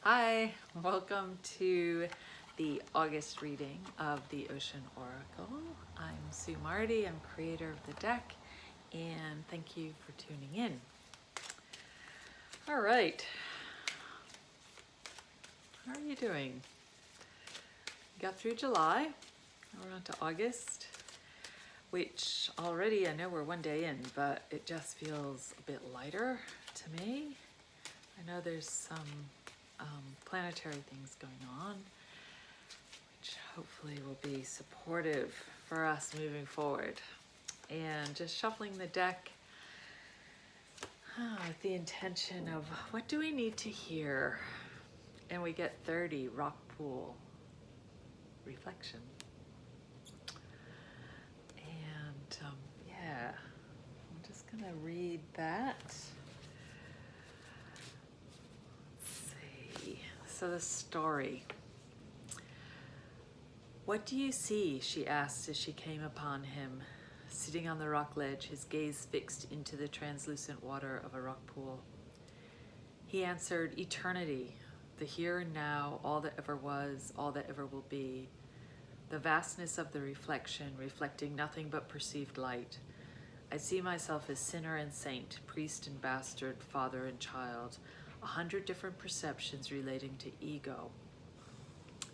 Hi, welcome to the August reading of the Ocean Oracle. I'm Sue Marty, I'm creator of the deck, and thank you for tuning in. All right, how are you doing? Got through July, we're on to August, which already I know we're one day in, but it just feels a bit lighter to me. I know there's some planetary things going on, which hopefully will be supportive for us moving forward. And just shuffling the deck with the intention of what do we need to hear? And we get 30 rock pool reflection. And yeah, I'm just gonna read that. Let's see. So the story. What do you see? She asked as she came upon him, sitting on the rock ledge, his gaze fixed into the translucent water of a rock pool. He answered, eternity, the here and now, all that ever was, all that ever will be, the vastness of the reflection, reflecting nothing but perceived light. I see myself as sinner and saint, priest and bastard, father and child, 100 different perceptions relating to ego.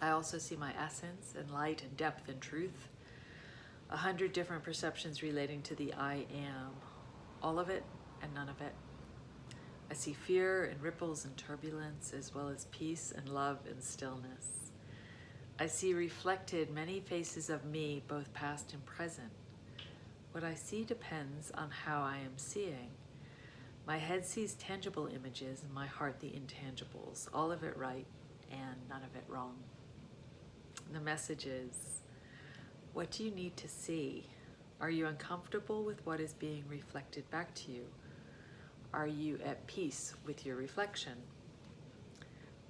I also see my essence and light and depth and truth, 100 different perceptions relating to the I am, all of it and none of it. I see fear and ripples and turbulence, as well as peace and love and stillness. I see reflected many faces of me, both past and present. What I see depends on how I am seeing. My head sees tangible images and my heart the intangibles, all of it right and none of it wrong. The message is, what do you need to see? Are you uncomfortable with what is being reflected back to you? Are you at peace with your reflection?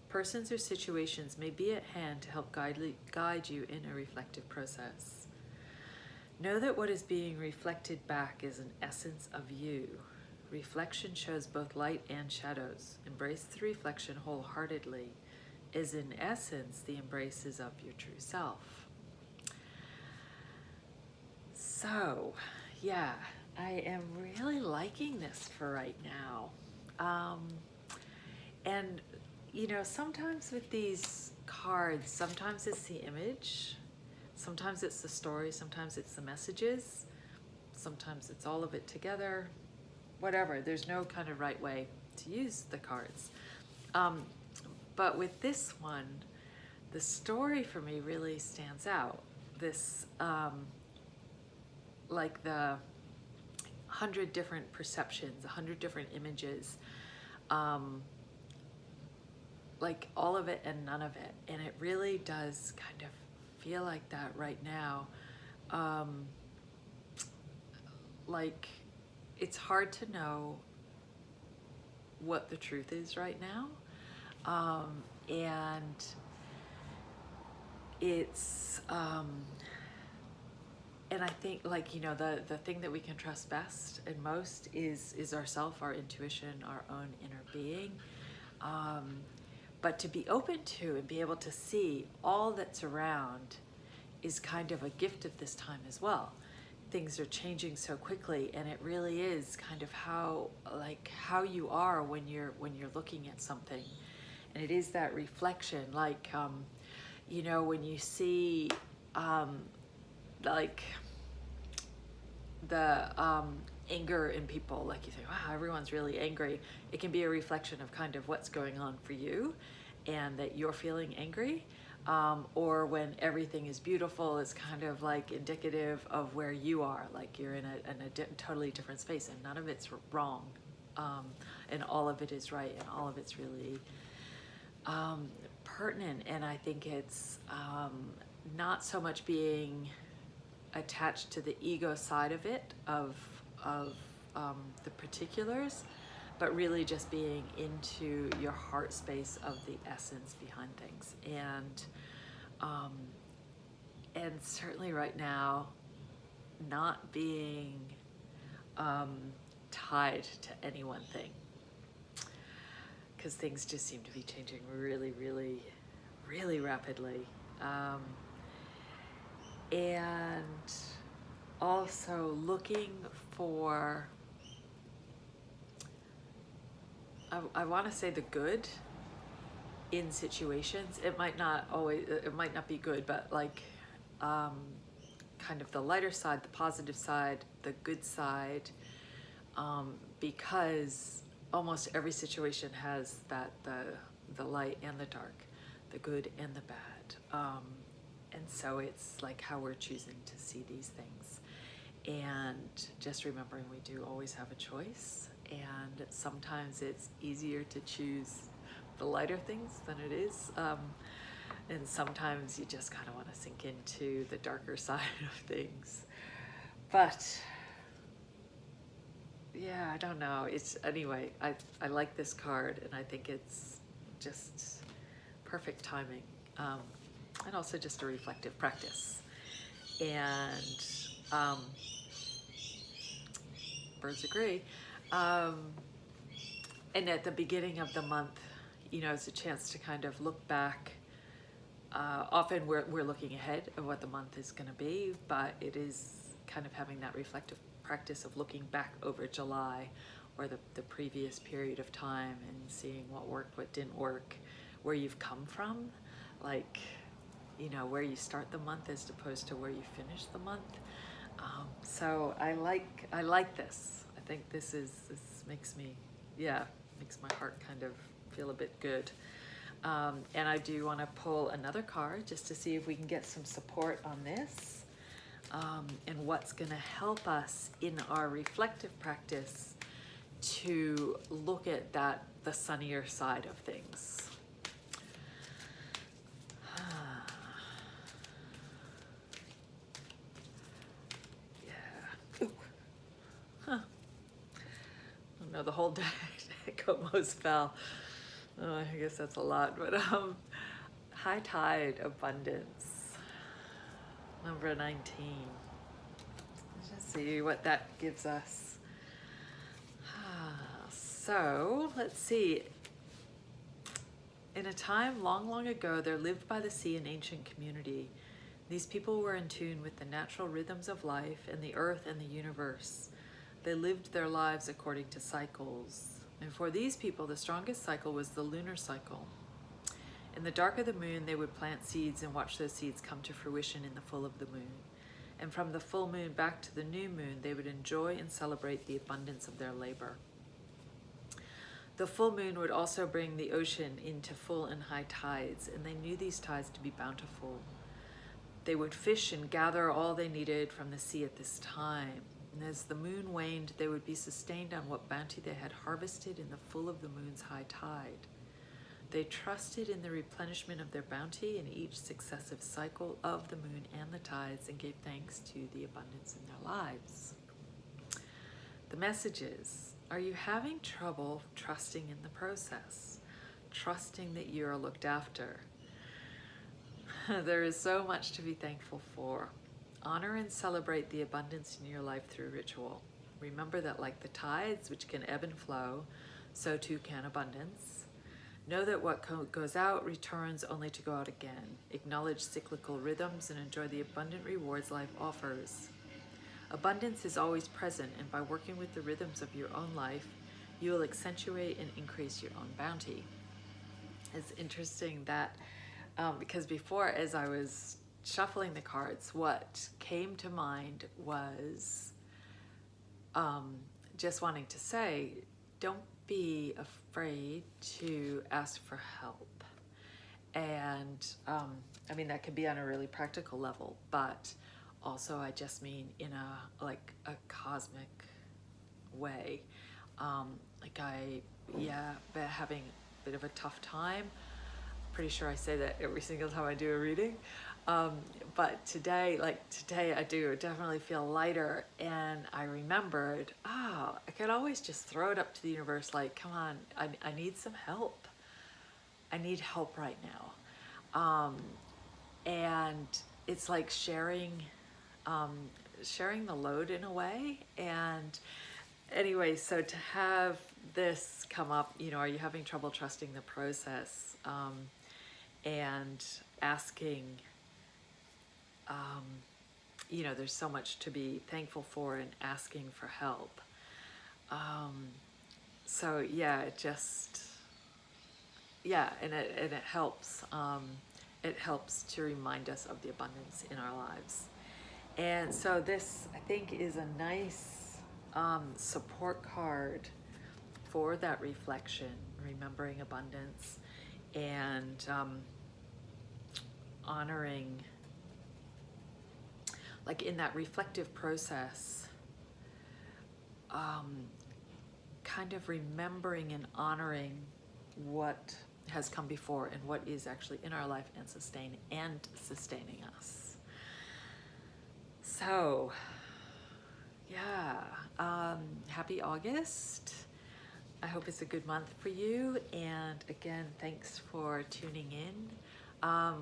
Persons or situations may be at hand to help guide you in a reflective process. Know that what is being reflected back is an essence of you. Reflection shows both light and shadows. Embrace the reflection wholeheartedly, as in essence the embraces of your true self. So, yeah, I am really liking this for right now. And, you know, sometimes with these cards, sometimes it's the image, sometimes it's the story, sometimes it's the messages, sometimes it's all of it together, whatever. There's no kind of right way to use the cards. But with this one, the story for me really stands out. This, like the 100 different perceptions, 100 different images, like all of it and none of it. And it really does kind of feel like that right now. Like it's hard to know what the truth is right now. And it's, and I think, like, you know, the thing that we can trust best and most is ourself, our intuition, our own inner being. But to be open to and be able to see all that's around is kind of a gift at this time as well. Things are changing so quickly, and it really is kind of how you are when you're looking at something, and it is that reflection. Like, you know, when you see like the anger in people, like you think, wow, everyone's really angry. It can be a reflection of kind of what's going on for you and that you're feeling angry. Or when everything is beautiful, it's kind of like indicative of where you are, like you're in a totally different space, and none of it's wrong, and all of it is right, and all of it's really pertinent. And I think it's not so much being attached to the ego side of it, of the particulars, but really just being into your heart space of the essence behind things. And certainly right now, not being tied to any one thing. because things just seem to be changing really, really, really rapidly. And also looking for, I want to say the good in situations. It might not be good, but like kind of the lighter side, the positive side, the good side, because almost every situation has that, the light and the dark, the good and the bad. And so it's like how we're choosing to see these things. And just remembering we do always have a choice, and sometimes it's easier to choose the lighter things than it is. And sometimes you just kind of want to sink into the darker side of things. But yeah, I don't know. Anyway, I like this card, and I think it's just perfect timing. And also just a reflective practice. And birds agree. And at the beginning of the month, it's a chance to kind of look back. Often we're looking ahead of what the month is going to be, but it is kind of having that reflective practice of looking back over July or the previous period of time and seeing what worked, what didn't work, where you've come from, like, where you start the month as opposed to where you finish the month. So I like this. I think this makes my heart kind of feel a bit good. And I do want to pull another card just to see if we can get some support on this, and what's going to help us in our reflective practice to look at the sunnier side of things. No, the whole deck almost fell. Oh, I guess that's a lot, but high tide, abundance, number 19. Let's just see what that gives us. So let's see. In a time long, long ago, there lived by the sea an ancient community. These people were in tune with the natural rhythms of life and the earth and the universe. They lived their lives according to cycles. And for these people, the strongest cycle was the lunar cycle. In the dark of the moon, they would plant seeds and watch those seeds come to fruition in the full of the moon. And from the full moon back to the new moon, they would enjoy and celebrate the abundance of their labor. The full moon would also bring the ocean into full and high tides, and they knew these tides to be bountiful. They would fish and gather all they needed from the sea at this time. And as the moon waned, they would be sustained on what bounty they had harvested in the full of the moon's high tide. They trusted in the replenishment of their bounty in each successive cycle of the moon and the tides, and gave thanks to the abundance in their lives. The message is, are you having trouble trusting in the process? Trusting that you are looked after? There is so much to be thankful for. Honor and celebrate the abundance in your life through ritual. Remember that like the tides, which can ebb and flow, so too can abundance. Know that what goes out returns only to go out again. Acknowledge cyclical rhythms and enjoy the abundant rewards life offers. Abundance is always present, and by working with the rhythms of your own life, you will accentuate and increase your own bounty. It's interesting that because before, as I was shuffling the cards, what came to mind was just wanting to say, don't be afraid to ask for help. And I mean, that could be on a really practical level, but also I just mean in a cosmic way. Been having a bit of a tough time. Pretty sure I say that every single time I do a reading. But today I do definitely feel lighter, and I remembered, I could always just throw it up to the universe, like, come on, I need some help. I need help right now. And it's like sharing the load in a way. And anyway, so to have this come up, are you having trouble trusting the process? And asking, there's so much to be thankful for, and asking for help. So yeah, and it helps. It helps to remind us of the abundance in our lives. And so this, I think, is a nice support card for that reflection, remembering abundance, and honoring, like in that reflective process, kind of remembering and honoring what has come before and what is actually in our life and sustaining us. So, yeah, happy August. I hope it's a good month for you. And again, thanks for tuning in.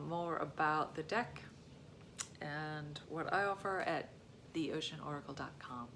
More about the deck and what I offer at theoceanoracle.com.